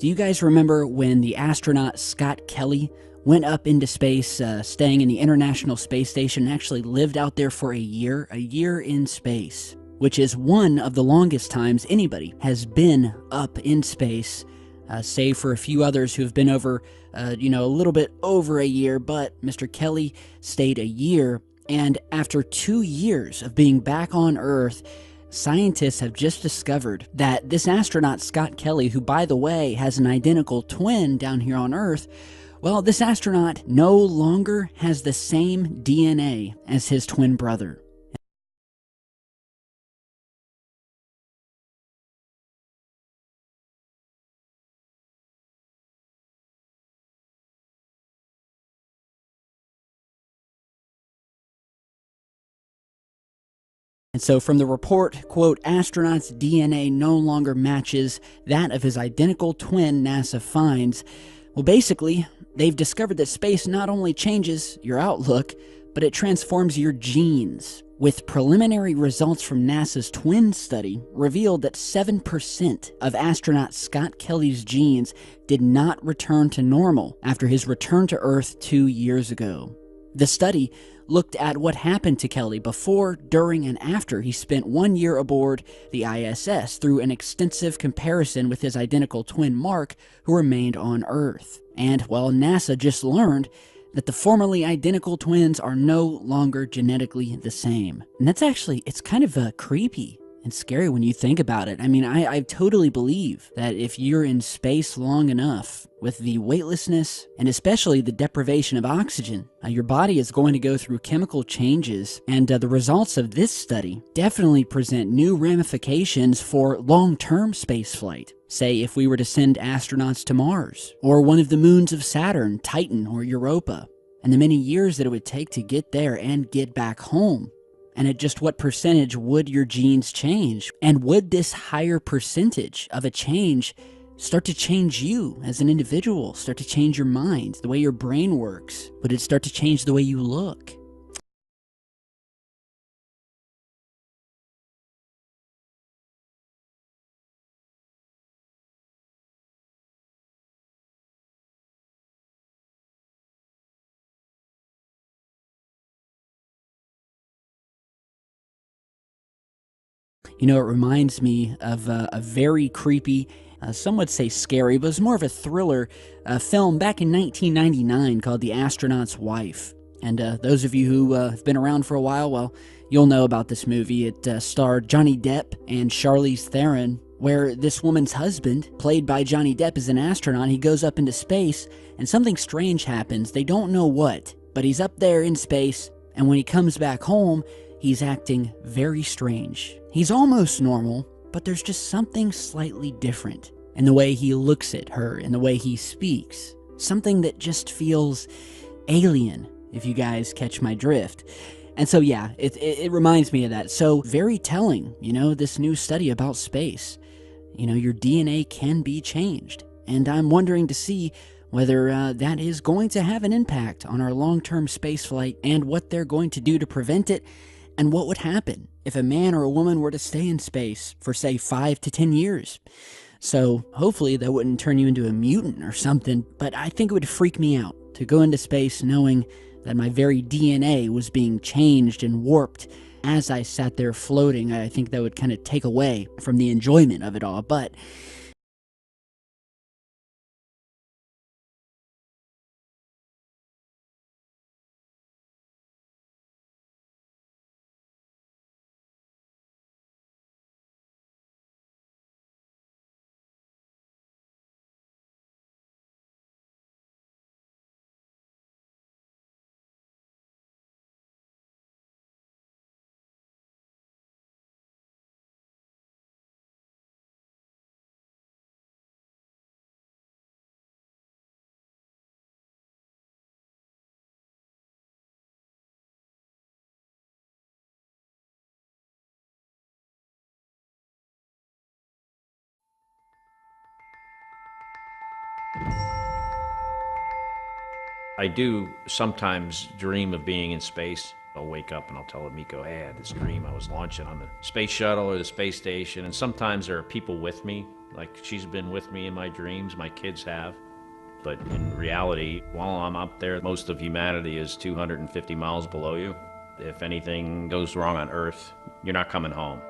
Do you guys remember when the astronaut Scott Kélì went up into space, staying in the International Space Station, and actually lived out there for a year in space, which is one of the longest times anybody has been up in space, save for a few others who have been over, a little bit over a year, but Mr. Kélì stayed a year, and after 2 years of being back on Earth, scientists have just discovered that this astronaut Scott Kélì, who by the way has an identical twin down here on Earth, well, this astronaut no longer has the same DNA as his twin brother. And so from the report, quote, astronaut's DNA no longer matches that of his identical twin, NASA finds. Well, basically, they've discovered that space not only changes your outlook, but it transforms your genes. With preliminary results from NASA's twin study revealed that 7% of astronaut Scott Kélì's genes did not return to normal after his return to Earth 2 years ago. The study looked at what happened to Kélì before, during, and after he spent 1 year aboard the ISS through an extensive comparison with his identical twin Mark, who remained on Earth. And, well, NASA just learned that the formerly identical twins are no longer genetically the same. And that's actually, it's kind of creepy and scary when you think about it. I mean, I totally believe that if you're in space long enough, with the weightlessness and especially the deprivation of oxygen, your body is going to go through chemical changes, and the results of this study definitely present new ramifications for long-term spaceflight. Say if we were to send astronauts to Mars, or one of the moons of Saturn, Titan, or Europa, and the many years that it would take to get there and get back home. And at just what percentage would your genes change? And would this higher percentage of a change start to change you as an individual, start to change your mind, the way your brain works? Would it start to change the way you look? You know, it reminds me of a very creepy, some would say scary, but it was more of a thriller film back in 1999 called The Astronaut's Wife. And those of you who have been around for a while, well, you'll know about this movie. It starred Johnny Depp and Charlize Theron, where this woman's husband, played by Johnny Depp, is an astronaut. He goes up into space, and something strange happens. They don't know what, but he's up there in space, and when he comes back home, he's acting very strange. He's almost normal, but there's just something slightly different in the way he looks at her, in the way he speaks. Something that just feels alien, if you guys catch my drift. And so yeah, it reminds me of that. So very telling, this new study about space. Your DNA can be changed. And I'm wondering to see whether that is going to have an impact on our long-term spaceflight and what they're going to do to prevent it. And what would happen if a man or a woman were to stay in space for, say, 5 to 10 years? So hopefully that wouldn't turn you into a mutant or something, but I think it would freak me out to go into space knowing that my very DNA was being changed and warped as I sat there floating. I think that would kind of take away from the enjoyment of it all, but I do sometimes dream of being in space. I'll wake up and I'll tell Miko, hey, I had this dream I was launching on the space shuttle or the space station. And sometimes there are people with me, like she's been with me in my dreams, my kids have. But in reality, while I'm up there, most of humanity is 250 miles below you. If anything goes wrong on Earth, you're not coming home.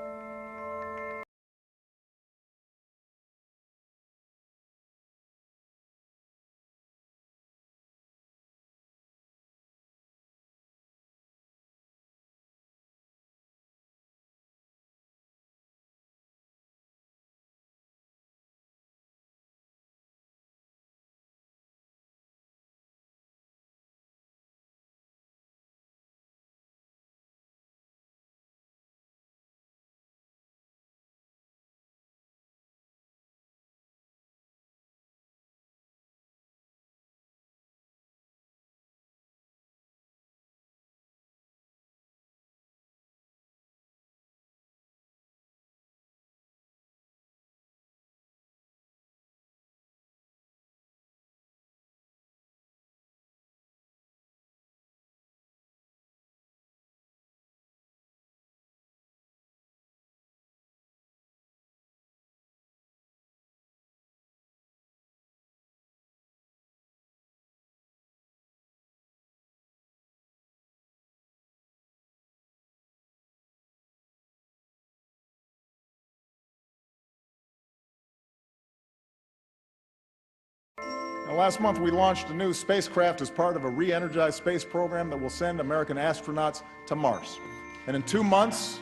Now, last month, we launched a new spacecraft as part of a re-energized space program that will send American astronauts to Mars. And in 2 months,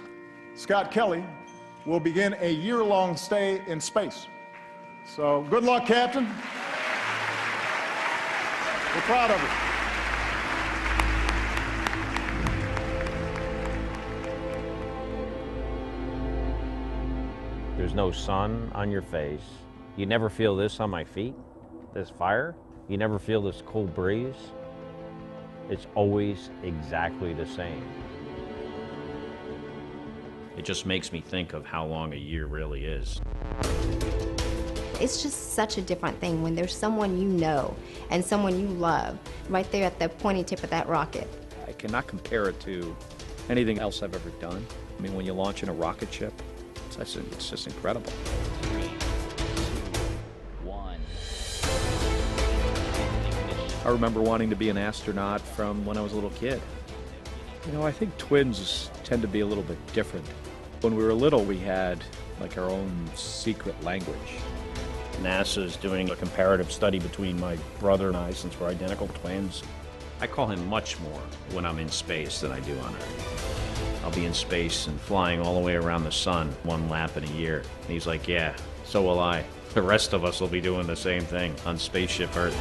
Scott Kέλυ will begin a year-long stay in space. So good luck, Captain. We're proud of you. There's no sun on your face. You never feel this on my feet, this fire. You never feel this cool breeze. It's always exactly the same. It just makes me think of how long a year really is. It's just such a different thing when there's someone you know and someone you love right there at the pointy tip of that rocket. I cannot compare it to anything else I've ever done. I mean, when you're launching a rocket ship, it's just incredible. 3, 2, 1. I remember wanting to be an astronaut from when I was a little kid. You know, I think twins tend to be a little bit different. When we were little, we had like our own secret language. NASA is doing a comparative study between my brother and I, since we're identical twins. I call him much more when I'm in space than I do on Earth. I'll be in space and flying all the way around the sun, 1 lap in a year. And he's like, yeah, so will I. The rest of us will be doing the same thing on Spaceship Earth.